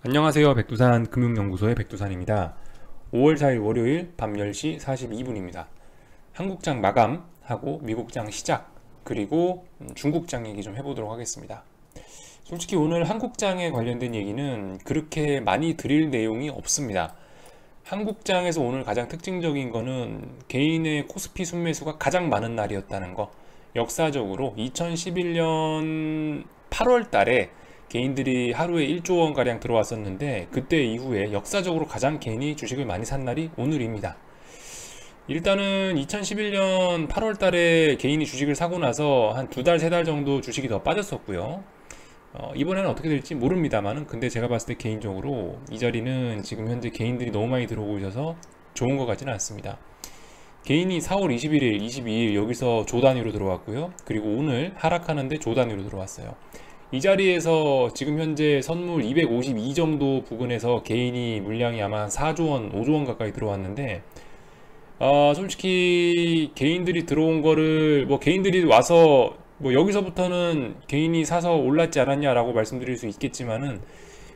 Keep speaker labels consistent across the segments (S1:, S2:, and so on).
S1: 안녕하세요. 백두산 금융연구소의 백두산입니다. 5월 4일 월요일 밤 10시 42분입니다. 한국장 마감하고 미국장 시작, 그리고 중국장 얘기 좀 해보도록 하겠습니다. 솔직히 오늘 한국장에 관련된 얘기는 그렇게 많이 드릴 내용이 없습니다. 한국장에서 오늘 가장 특징적인 거는 개인의 코스피 순매수가 가장 많은 날이었다는 거. 역사적으로 2011년 8월 달에 개인들이 하루에 1조 원가량 들어왔었는데, 그때 이후에 역사적으로 가장 개인이 주식을 많이 산 날이 오늘입니다. 일단은 2011년 8월 달에 개인이 주식을 사고 나서 한 두 달, 세 달 정도 주식이 더 빠졌었고요. 이번에는 어떻게 될지 모릅니다만은, 근데 제가 봤을 때 개인적으로 이 자리는 지금 현재 개인들이 너무 많이 들어오고 있어서 좋은 것 같지는 않습니다. 개인이 4월 21일, 22일 여기서 조 단위로 들어왔고요. 그리고 오늘 하락하는데 조 단위로 들어왔어요. 이 자리에서 지금 현재 선물 252 정도 부근에서 개인이 물량이 아마 4조 원, 5조 원 가까이 들어왔는데, 솔직히 개인들이 들어온 거를 개인들이 와서 여기서부터는 개인이 사서 올랐지 않았냐라고 말씀드릴 수 있겠지만은,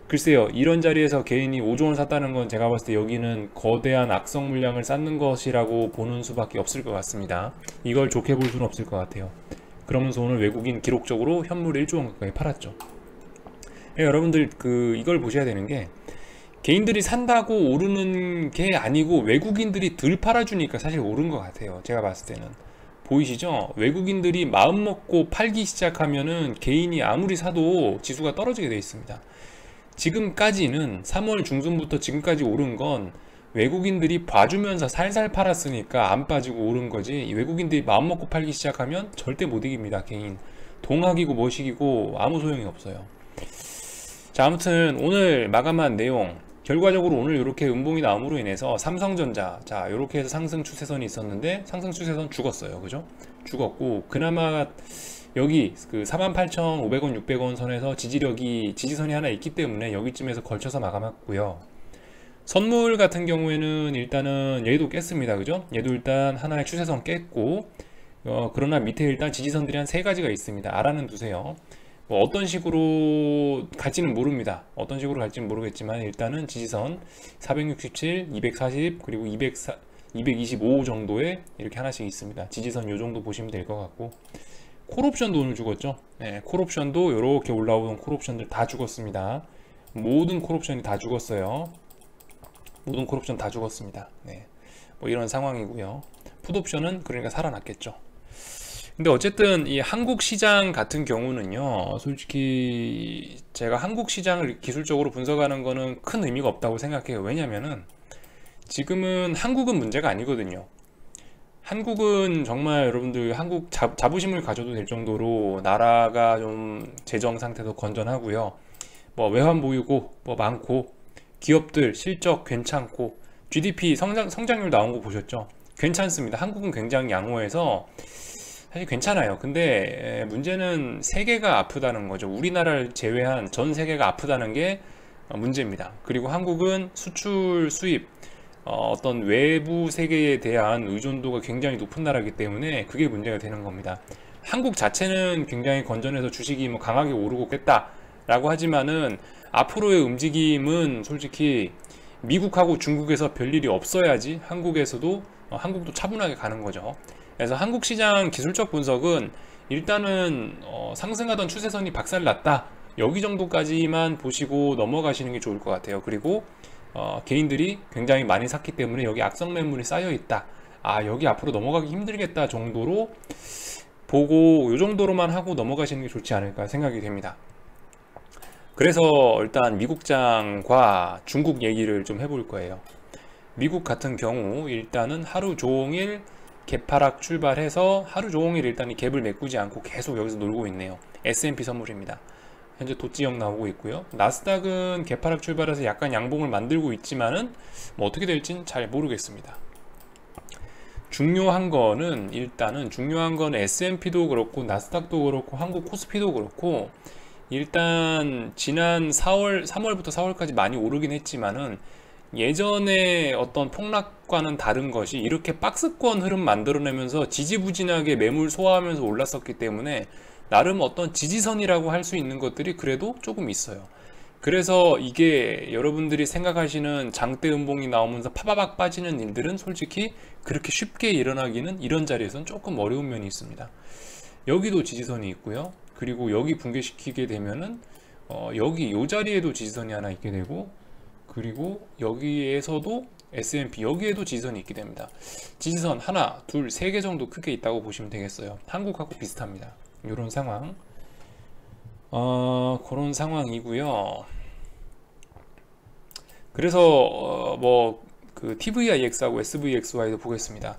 S1: 글쎄요, 이런 자리에서 개인이 5조 원 샀다는 건 제가 봤을 때 여기는 거대한 악성 물량을 쌓는 것이라고 보는 수밖에 없을 것 같습니다. 이걸 좋게 볼 수는 없을 것 같아요. 그러면서 오늘 외국인 기록적으로 현물 1조 원 가까이 팔았죠. 여러분들 이걸 보셔야 되는 게, 개인들이 산다고 오르는 게 아니고 외국인들이 덜 팔아주니까 사실 오른 것 같아요. 제가 봤을 때는. 보이시죠? 외국인들이 마음 먹고 팔기 시작하면은 개인이 아무리 사도 지수가 떨어지게 되어 있습니다. 지금까지는 3월 중순부터 지금까지 오른 건 외국인들이 봐주면서 살살 팔았으니까 안 빠지고 오른 거지, 외국인들이 마음 먹고 팔기 시작하면 절대 못 이깁니다. 개인 동학이고 뭐시기고 아무 소용이 없어요. 자, 아무튼 오늘 마감한 내용, 결과적으로 오늘 이렇게 음봉이 나옴으로 인해서 삼성전자, 자 이렇게 해서 상승 추세선이 있었는데 상승 추세선 죽었어요. 그죠? 죽었고, 그나마 여기 48,500원, 600원 선에서 지지선이 하나 있기 때문에 여기쯤에서 걸쳐서 마감했고요. 선물 같은 경우에는 일단은 얘도 깼습니다. 그죠? 얘도 일단 하나의 추세선 깼고, 그러나 밑에 일단 지지선들이 한 세 가지가 있습니다. 알아는 두세요. 어떤 식으로 갈지는 모릅니다. 어떤 식으로 갈지는 모르겠지만 일단은 지지선 467, 240, 그리고 225 정도에 이렇게 하나씩 있습니다. 지지선 요 정도 보시면 될 것 같고, 콜옵션도 오늘 죽었죠. 네, 콜옵션도 이렇게 올라오던 콜옵션들 다 죽었습니다. 모든 콜옵션이 다 죽었어요. 모든 콜옵션 다 죽었습니다. 네, 이런 상황이고요. 풋옵션은 그러니까 살아났겠죠. 근데 어쨌든 이 한국 시장 같은 경우는요, 솔직히 제가 한국 시장을 기술적으로 분석하는 거는 큰 의미가 없다고 생각해요. 왜냐면은 지금은 한국은 문제가 아니거든요. 한국은 정말 여러분들 한국 자부심을 가져도 될 정도로 나라가 좀 재정 상태도 건전하고요. 외환 보유고 많고, 기업들 실적 괜찮고, GDP 성장률 나온 거 보셨죠? 괜찮습니다. 한국은 굉장히 양호해서 사실 괜찮아요. 근데 문제는 세계가 아프다는 거죠. 우리나라를 제외한 전 세계가 아프다는 게 문제입니다. 그리고 한국은 수출, 수입, 어떤 외부 세계에 대한 의존도가 굉장히 높은 나라이기 때문에 그게 문제가 되는 겁니다. 한국 자체는 굉장히 건전해서 주식이 강하게 오르고 겠다라고 하지만은 앞으로의 움직임은 솔직히 미국하고 중국에서 별일이 없어야지 한국도 차분하게 가는 거죠. 그래서 한국 시장 기술적 분석은 일단은 상승하던 추세선이 박살났다, 여기 정도까지만 보시고 넘어가시는 게 좋을 것 같아요. 그리고 개인들이 굉장히 많이 샀기 때문에 여기 악성 매물이 쌓여 있다, 여기 앞으로 넘어가기 힘들겠다 정도로 보고 이 정도로만 하고 넘어가시는 게 좋지 않을까 생각이 됩니다. 그래서 일단 미국장과 중국 얘기를 좀 해볼 거예요. 미국 같은 경우 일단은 하루 종일 개파락 출발해서 하루 종일 일단 이 갭을 메꾸지 않고 계속 여기서 놀고 있네요. S&P 선물입니다. 현재 도지형 나오고 있고요. 나스닥은 개파락 출발해서 약간 양봉을 만들고 있지만은 어떻게 될진 잘 모르겠습니다. 중요한 거는 S&P도 그렇고 나스닥도 그렇고 한국 코스피도 그렇고, 일단 지난 3월부터 4월까지 많이 오르긴 했지만은 예전에 어떤 폭락과는 다른 것이, 이렇게 박스권 흐름 만들어내면서 지지부진하게 매물 소화하면서 올랐었기 때문에 나름 어떤 지지선이라고 할 수 있는 것들이 그래도 조금 있어요. 그래서 이게 여러분들이 생각하시는 장대 음봉이 나오면서 파바박 빠지는 일들은 솔직히 그렇게 쉽게 일어나기는 이런 자리에서는 조금 어려운 면이 있습니다. 여기도 지지선이 있고요. 그리고 여기 붕괴시키게 되면은 여기 이 자리에도 지지선이 하나 있게 되고, 그리고 여기에서도 S&P 여기에도 지지선이 있게 됩니다. 지지선 하나, 둘, 세 개 정도 크게 있다고 보시면 되겠어요. 한국하고 비슷합니다. 이런 상황. 그런 상황이고요. 그래서 그 TVIX하고 SVXY도 보겠습니다.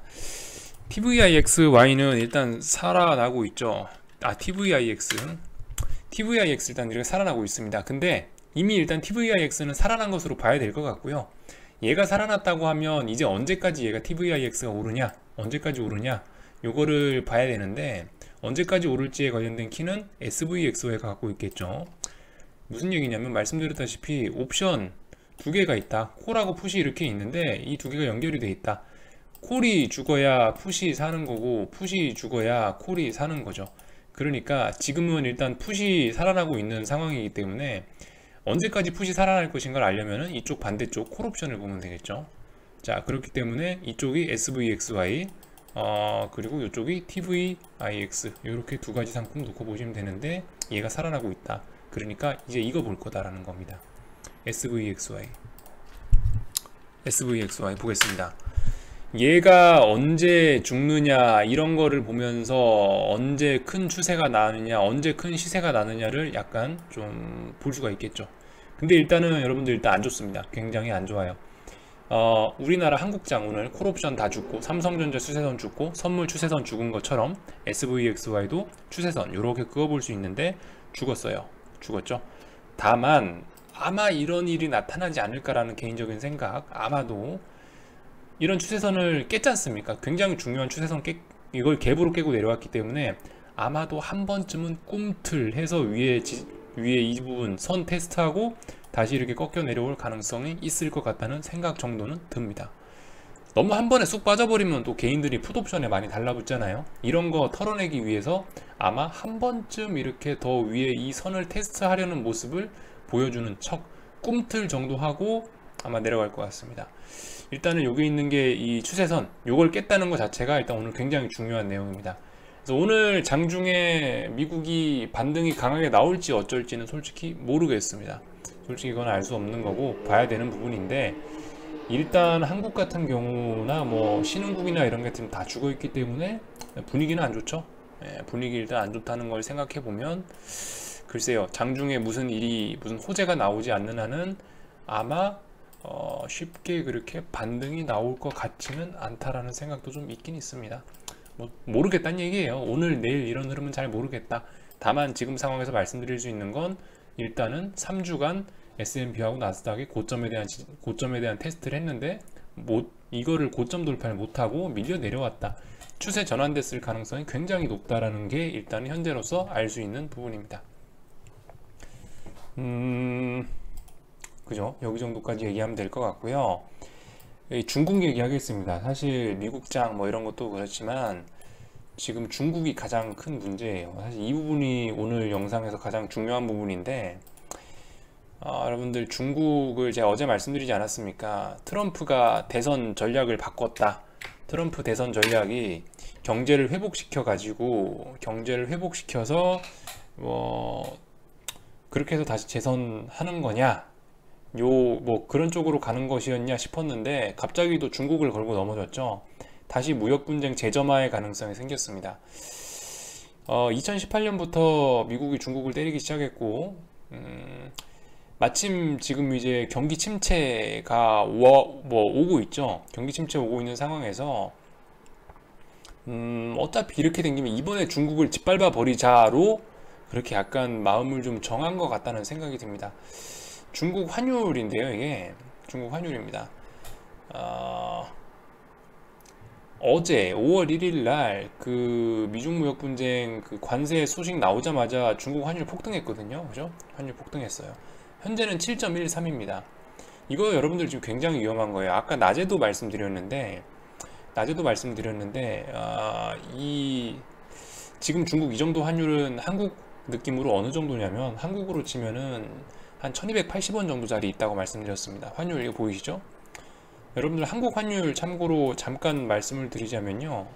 S1: TVIXY는 일단 살아나고 있죠. TVIX 일단 이렇게 살아나고 있습니다. 근데 이미 일단 TVIX는 살아난 것으로 봐야 될 것 같고요. 얘가 살아났다고 하면 이제 언제까지 얘가 TVIX가 오르냐, 언제까지 오르냐, 요거를 봐야 되는데, 언제까지 오를지에 관련된 키는 SVXY가 갖고 있겠죠. 무슨 얘기냐면, 말씀드렸다시피 옵션 두 개가 있다. 콜하고 풋이 이렇게 있는데 이 두 개가 연결이 돼 있다. 콜이 죽어야 풋이 사는 거고, 풋이 죽어야 콜이 사는 거죠. 그러니까 지금은 일단 풋이 살아나고 있는 상황이기 때문에 언제까지 풋이 살아날 것인가를 알려면 이쪽 반대쪽 콜 옵션을 보면 되겠죠. 자, 그렇기 때문에 이쪽이 SVXY, 그리고 이쪽이 TVIX, 이렇게 두 가지 상품 놓고 보시면 되는데, 얘가 살아나고 있다. 그러니까 이제 이거 볼 거다라는 겁니다. SVXY 보겠습니다. 얘가 언제 죽느냐 이런 거를 보면서 언제 큰 추세가 나느냐, 언제 큰 시세가 나느냐를 약간 좀 볼 수가 있겠죠. 근데 일단은 여러분들 일단 안 좋습니다. 굉장히 안 좋아요. 우리나라 한국장 오늘 콜옵션 다 죽고, 삼성전자 추세선 죽고, 선물 추세선 죽은 것처럼 SVXY도 추세선 이렇게 그어볼 수 있는데 죽었죠. 다만 아마 이런 일이 나타나지 않을까라는 개인적인 생각, 아마도 이런 추세선을 깼지 않습니까? 굉장히 중요한 추세선 이걸 갭으로 깨고 내려왔기 때문에 아마도 한 번쯤은 꿈틀해서 위에 이 부분 선 테스트하고 다시 이렇게 꺾여 내려올 가능성이 있을 것 같다는 생각 정도는 듭니다. 너무 한 번에 쑥 빠져버리면 또 개인들이 풋옵션에 많이 달라붙잖아요. 이런 거 털어내기 위해서 아마 한 번쯤 이렇게 더 위에 이 선을 테스트하려는 모습을 보여주는 척 꿈틀 정도 하고 아마 내려갈 것 같습니다. 일단은 여기 있는 게 이 추세선, 요걸 깼다는 것 자체가 일단 오늘 굉장히 중요한 내용입니다. 그래서 오늘 장중에 미국이 반등이 강하게 나올지 어쩔지는 솔직히 모르겠습니다. 솔직히 이건 알 수 없는 거고 봐야 되는 부분인데, 일단 한국 같은 경우나 뭐 신흥국이나 이런 게 지금 다 죽어 있기 때문에 분위기는 안 좋죠. 분위기 일단 안 좋다는 걸 생각해 보면, 글쎄요, 장중에 무슨 호재가 나오지 않는 한은 아마 쉽게 그렇게 반등이 나올 것 같지는 않다라는 생각도 좀 있긴 있습니다. 뭐 모르겠다는 얘기예요. 오늘 내일 이런 흐름은 잘 모르겠다. 다만 지금 상황에서 말씀드릴 수 있는 건, 일단은 3주간 S&P하고 나스닥이 고점에 대한 테스트를 했는데 이거를 고점 돌파를 못하고 밀려 내려왔다. 추세 전환됐을 가능성이 굉장히 높다라는 게 일단 현재로서 알 수 있는 부분입니다. 그죠? 여기 정도까지 얘기하면 될 것 같고요. 중국 얘기하겠습니다. 사실 미국장 뭐 이런 것도 그렇지만 지금 중국이 가장 큰 문제예요. 사실 이 부분이 오늘 영상에서 가장 중요한 부분인데, 여러분들 경제를 제가 어제 말씀드리지 않았습니까? 트럼프가 대선 전략을 바꿨다. 트럼프 대선 전략이 경제를 회복시켜서 뭐 그렇게 해서 다시 재선하는 거냐, 뭐 그런 쪽으로 가는 것이었냐 싶었는데 갑자기 또 중국을 걸고 넘어졌죠. 다시 무역 분쟁 재점화의 가능성이 생겼습니다. 2018년부터 미국이 중국을 때리기 시작했고, 마침 지금 이제 경기 침체가 오고 있죠. 경기 침체 오고 있는 상황에서 어차피 이렇게 된 김에 이번에 중국을 짓밟아 버리자로 그렇게 약간 마음을 좀 정한 것 같다는 생각이 듭니다. 중국 환율인데요, 이게 중국 환율입니다. 어제 5월 1일 날 그 미중 무역 분쟁 그 관세 소식 나오자마자 중국 환율 폭등했거든요. 그죠? 환율 폭등했어요. 현재는 7.13입니다. 이거 여러분들 지금 굉장히 위험한 거예요. 아까 낮에도 말씀드렸는데 지금 중국 이 정도 환율은 한국 느낌으로 어느 정도냐면, 한국으로 치면은 한 1280원 정도짜리 있다고 말씀드렸습니다. 환율 이거 보이시죠? 여러분들 한국 환율 참고로 잠깐 말씀을 드리자면요,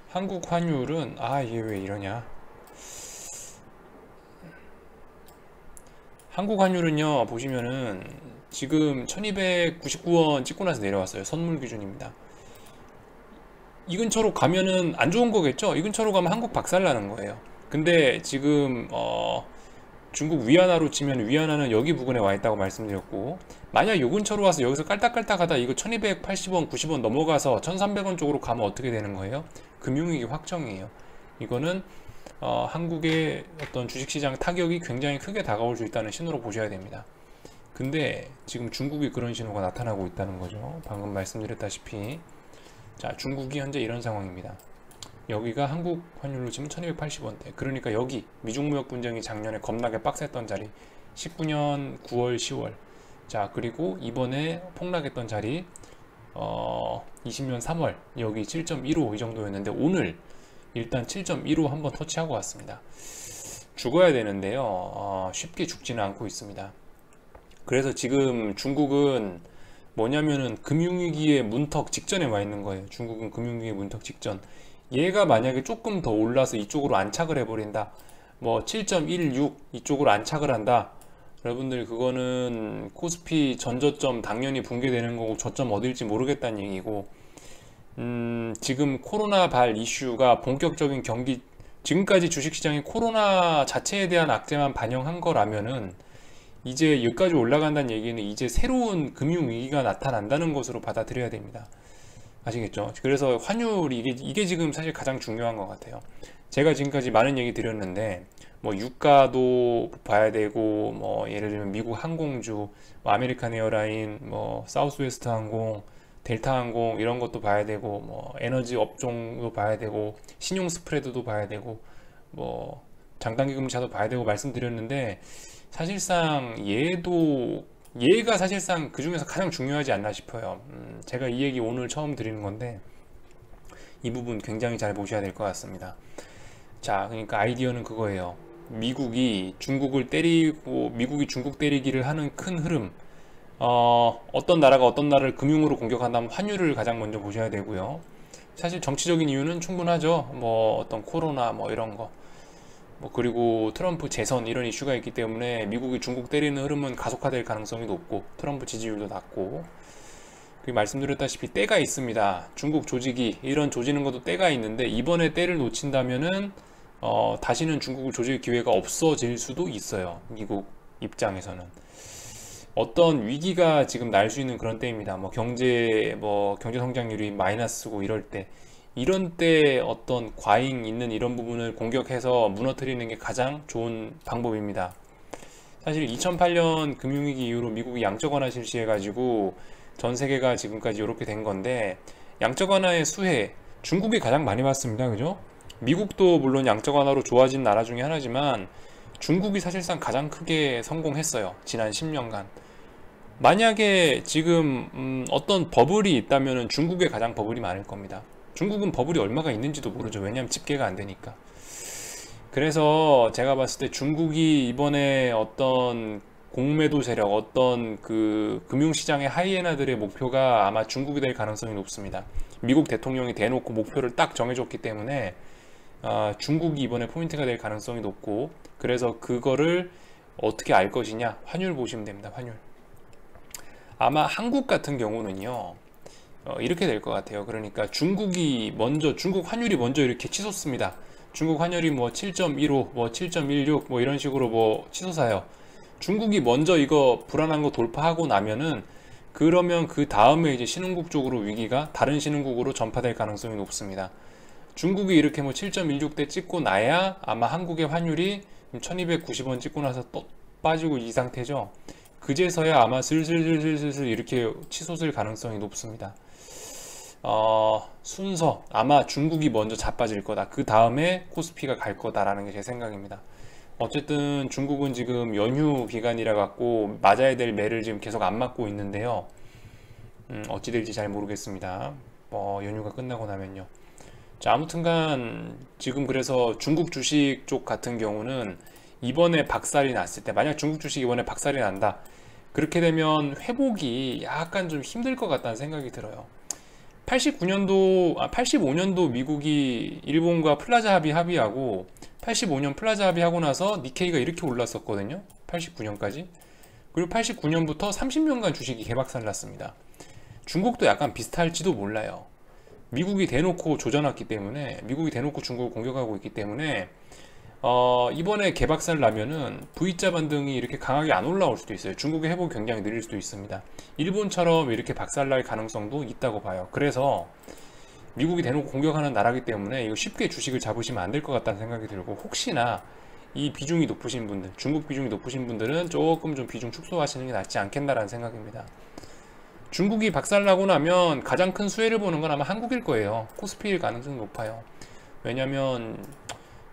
S1: 한국 환율은 이게 왜 이러냐, 한국 환율은요 보시면은 지금 1299원 찍고 나서 내려왔어요. 선물 기준입니다. 이 근처로 가면은 안 좋은 거겠죠? 이 근처로 가면 한국 박살나는 거예요. 근데 지금 중국 위안화로 치면 위안화는 여기 부근에 와 있다고 말씀드렸고, 만약 요 근처로 와서 여기서 깔딱깔딱 하다 이거 1280원 90원 넘어가서 1300원 쪽으로 가면 어떻게 되는 거예요? 금융위기 확정이에요. 이거는 한국의 어떤 주식시장 타격이 굉장히 크게 다가올 수 있다는 신호로 보셔야 됩니다. 근데 지금 중국이 그런 신호가 나타나고 있다는 거죠. 방금 말씀드렸다시피 자, 중국이 현재 이런 상황입니다. 여기가 한국 환율로 치면 1280원대. 그러니까 여기 미중무역 분쟁이 작년에 겁나게 빡셌던 자리 19년 9월 10월, 자 그리고 이번에 폭락했던 자리 20년 3월 여기 7.15 이 정도였는데, 오늘 일단 7.15 한번 터치하고 왔습니다. 죽어야 되는데요, 쉽게 죽지는 않고 있습니다. 그래서 지금 중국은 뭐냐면은 금융위기의 문턱 직전에 와 있는 거예요. 중국은 금융위기의 문턱 직전. 얘가 만약에 조금 더 올라서 이쪽으로 안착을 해버린다, 뭐 7.16 이쪽으로 안착을 한다, 여러분들 그거는 코스피 전저점 당연히 붕괴되는 거고 저점 어딜지 모르겠다는 얘기고, 지금 코로나 발 이슈가 본격적인 경기, 지금까지 주식시장이 코로나 자체에 대한 악재만 반영한 거라면은 이제 여기까지 올라간다는 얘기는 이제 새로운 금융위기가 나타난다는 것으로 받아들여야 됩니다. 아시겠죠? 그래서 환율이 이게 지금 사실 가장 중요한 것 같아요. 제가 지금까지 많은 얘기 드렸는데 뭐 유가도 봐야 되고, 뭐 예를 들면 미국 항공주, 뭐 아메리칸 에어라인, 뭐 사우스웨스트 항공, 델타 항공 이런 것도 봐야 되고, 뭐 에너지 업종도 봐야 되고, 신용 스프레드도 봐야 되고, 뭐 장단기 금리차도 봐야 되고 말씀드렸는데, 사실상 얘가 사실상 그 중에서 가장 중요하지 않나 싶어요. 제가 이 얘기 오늘 처음 드리는 건데 이 부분 굉장히 잘 보셔야 될 것 같습니다. 자, 그러니까 아이디어는 그거예요. 미국이 중국을 때리고, 미국이 중국 때리기를 하는 큰 흐름, 어떤 나라가 어떤 나라를 금융으로 공격한다면 환율을 가장 먼저 보셔야 되고요. 사실 정치적인 이유는 충분하죠. 뭐 어떤 코로나 뭐 이런 거, 뭐 그리고 트럼프 재선 이런 이슈가 있기 때문에 미국이 중국 때리는 흐름은 가속화될 가능성이 높고 트럼프 지지율도 낮고, 그리고 말씀드렸다시피 때가 있습니다. 중국 조직이 이런 조지는 것도 때가 있는데, 이번에 때를 놓친다면은 다시는 중국을 조질 기회가 없어질 수도 있어요. 미국 입장에서는 어떤 위기가 지금 날 수 있는 그런 때입니다. 뭐 경제 성장률이 마이너스고 이럴 때, 이런 때 어떤 과잉 있는 이런 부분을 공격해서 무너뜨리는 게 가장 좋은 방법입니다. 사실 2008년 금융위기 이후로 미국이 양적 완화 실시해가지고 전 세계가 지금까지 이렇게 된 건데, 양적 완화의 수혜 중국이 가장 많이 봤습니다. 그죠? 미국도 물론 양적 완화로 좋아진 나라 중에 하나지만 중국이 사실상 가장 크게 성공했어요. 지난 10년간. 만약에 지금 어떤 버블이 있다면 중국에 가장 버블이 많을 겁니다. 중국은 버블이 얼마가 있는지도 모르죠. 왜냐하면 집계가 안 되니까. 그래서 제가 봤을 때 중국이 이번에 어떤 공매도 세력, 어떤 그 금융시장의 하이에나들의 목표가 아마 중국이 될 가능성이 높습니다. 미국 대통령이 대놓고 목표를 딱 정해줬기 때문에 중국이 이번에 포인트가 될 가능성이 높고, 그래서 그거를 어떻게 알 것이냐, 환율 보시면 됩니다. 환율. 아마 한국 같은 경우는요 이렇게 될 것 같아요. 그러니까 중국 환율이 먼저 이렇게 치솟습니다. 중국 환율이 뭐 7.15, 뭐 7.16, 뭐 이런 식으로 뭐 치솟아요. 중국이 먼저 이거 불안한 거 돌파하고 나면은, 그러면 그 다음에 이제 신흥국 쪽으로 위기가 다른 신흥국으로 전파될 가능성이 높습니다. 중국이 이렇게 뭐 7.16대 찍고 나야 아마 한국의 환율이 1290원 찍고 나서 또 빠지고 이 상태죠. 그제서야 아마 슬슬 이렇게 치솟을 가능성이 높습니다. 순서 아마 중국이 먼저 자빠질 거다, 그 다음에 코스피가 갈 거다라는 게 제 생각입니다. 어쨌든 중국은 지금 연휴 기간이라 갖고 맞아야 될 매를 지금 계속 안 맞고 있는데요. 어찌 될지 잘 모르겠습니다. 연휴가 끝나고 나면요. 자, 아무튼간 지금 그래서 중국 주식 쪽 같은 경우는 이번에 박살이 났을 때, 만약 중국 주식이 이번에 박살이 난다, 그렇게 되면 회복이 약간 좀 힘들 것 같다는 생각이 들어요. 85년도 미국이 일본과 플라자 합의하고 85년 플라자 합의하고 나서 니케이가 이렇게 올랐었거든요. 89년까지. 그리고 89년부터 30년간 주식이 개박살 났습니다. 중국도 약간 비슷할지도 몰라요. 미국이 대놓고 조져놨기 때문에, 미국이 대놓고 중국을 공격하고 있기 때문에 이번에 개박살 나면은 V자 반등이 이렇게 강하게 안 올라올 수도 있어요. 중국의 회복이 굉장히 느릴 수도 있습니다. 일본처럼 이렇게 박살날 가능성도 있다고 봐요. 그래서 미국이 대놓고 공격하는 나라기 때문에 이거 쉽게 주식을 잡으시면 안 될 것 같다는 생각이 들고, 혹시나 이 비중이 높으신 분들, 중국 비중이 높으신 분들은 조금 좀 비중 축소하시는 게 낫지 않겠나라는 생각입니다. 중국이 박살나고 나면 가장 큰 수혜를 보는 건 아마 한국일 거예요. 코스피일 가능성이 높아요. 왜냐면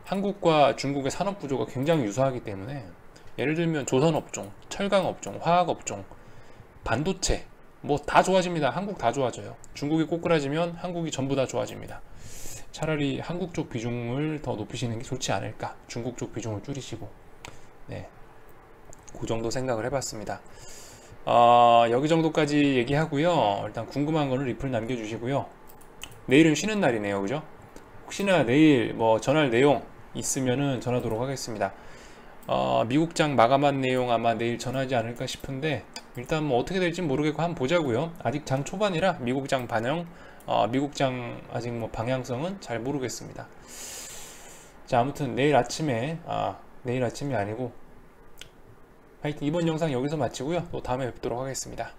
S1: 한국과 중국의 산업 구조가 굉장히 유사하기 때문에, 예를 들면 조선업종, 철강업종, 화학업종, 반도체 뭐 다 좋아집니다. 한국 다 좋아져요. 중국이 꼬꾸라지면 한국이 전부 다 좋아집니다. 차라리 한국 쪽 비중을 더 높이시는 게 좋지 않을까. 중국 쪽 비중을 줄이시고. 네, 그 정도 생각을 해봤습니다. 여기 정도까지 얘기하고요. 일단 궁금한 거는 리플 남겨주시고요. 내일은 쉬는 날이네요, 그죠? 혹시나 내일 뭐 전할 내용 있으면은 전하도록 하겠습니다. 미국장 마감한 내용 아마 내일 전하지 않을까 싶은데, 일단 뭐 어떻게 될지 모르겠고 한번 보자고요. 아직 장 초반이라 미국장 반영, 미국장 아직 뭐 방향성은 잘 모르겠습니다. 자, 아무튼 내일 아침에, 내일 아침이 아니고, 하여튼 이번 영상 여기서 마치고요. 또 다음에 뵙도록 하겠습니다.